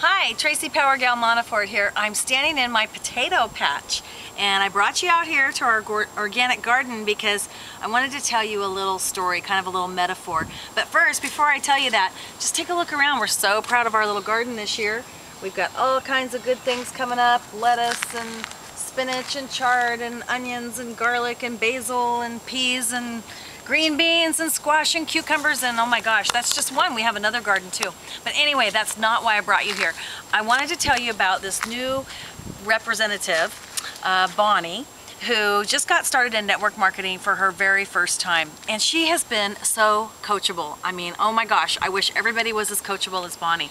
Hi, Tracy Power Gal Montefiore here. I'm standing in my potato patch and I brought you out here to our organic garden because I wanted to tell you a little story, kind of a little metaphor. But first, before I tell you that, just take a look around. We're so proud of our little garden this year. We've got all kinds of good things coming up, lettuce and spinach and chard and onions and garlic and basil and peas and green beans and squash and cucumbers, and oh my gosh, that's just one. We have another garden too. But anyway, that's not why I brought you here. I wanted to tell you about this new representative, Bonnie, who just got started in network marketing for her very first time. And she has been so coachable. I mean, oh my gosh, I wish everybody was as coachable as Bonnie.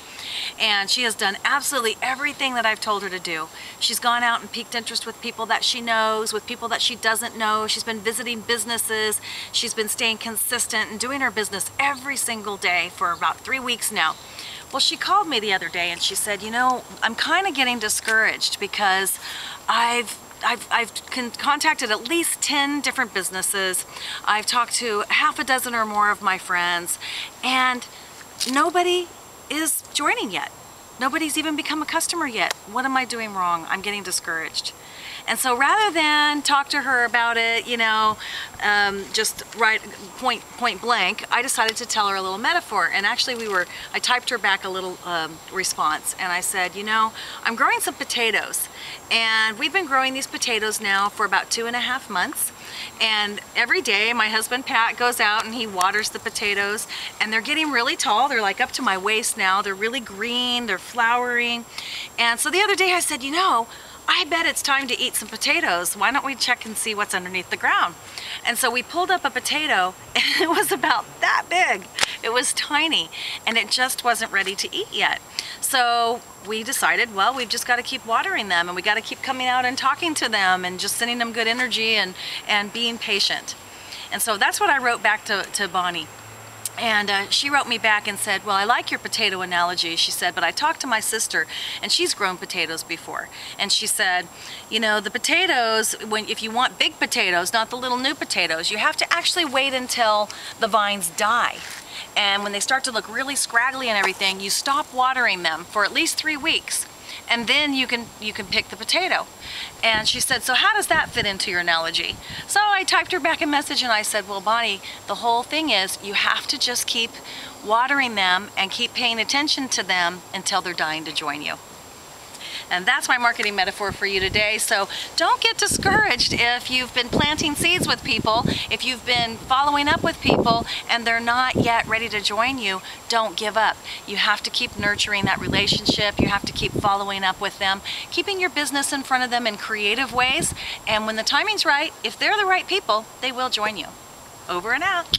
And she has done absolutely everything that I've told her to do. She's gone out and piqued interest with people that she knows, with people that she doesn't know. She's been visiting businesses. She's been staying consistent and doing her business every single day for about 3 weeks now. Well, she called me the other day and she said, you know, I'm kind of getting discouraged because I've contacted at least 10 different businesses. I've talked to half a dozen or more of my friends, and nobody is joining yet. Nobody's even become a customer yet. What am I doing wrong? I'm getting discouraged. And so rather than talk to her about it, you know, just right point blank, I decided to tell her a little metaphor. And actually I typed her back a little response, and I said, you know, I'm growing some potatoes, and we've been growing these potatoes now for about 2.5 months. And every day my husband Pat goes out and he waters the potatoes, and they're getting really tall. They're like up to my waist now. They're really green, they're flowering. And so the other day I said, you know, I bet it's time to eat some potatoes. Why don't we check and see what's underneath the ground? And so we pulled up a potato, and it was about that big. It was tiny, and it just wasn't ready to eat yet. So we decided, well, we've just got to keep watering them, and we got to keep coming out and talking to them and just sending them good energy and being patient. And so that's what I wrote back to Bonnie. And she wrote me back and said, well, I like your potato analogy, she said, but I talked to my sister and she's grown potatoes before. And she said, you know, the potatoes, if you want big potatoes, not the little new potatoes, you have to actually wait until the vines die. And when they start to look really scraggly and everything, you stop watering them for at least 3 weeks. And then you can pick the potato. And she said, so how does that fit into your analogy? So I typed her back a message and I said, well, Bonnie, the whole thing is you have to just keep watering them and keep paying attention to them until they're dying to join you. And that's my marketing metaphor for you today. So don't get discouraged if you've been planting seeds with people, if you've been following up with people and they're not yet ready to join you. Don't give up. You have to keep nurturing that relationship. You have to keep following up with them, keeping your business in front of them in creative ways. And when the timing's right, if they're the right people, they will join you. Over and out.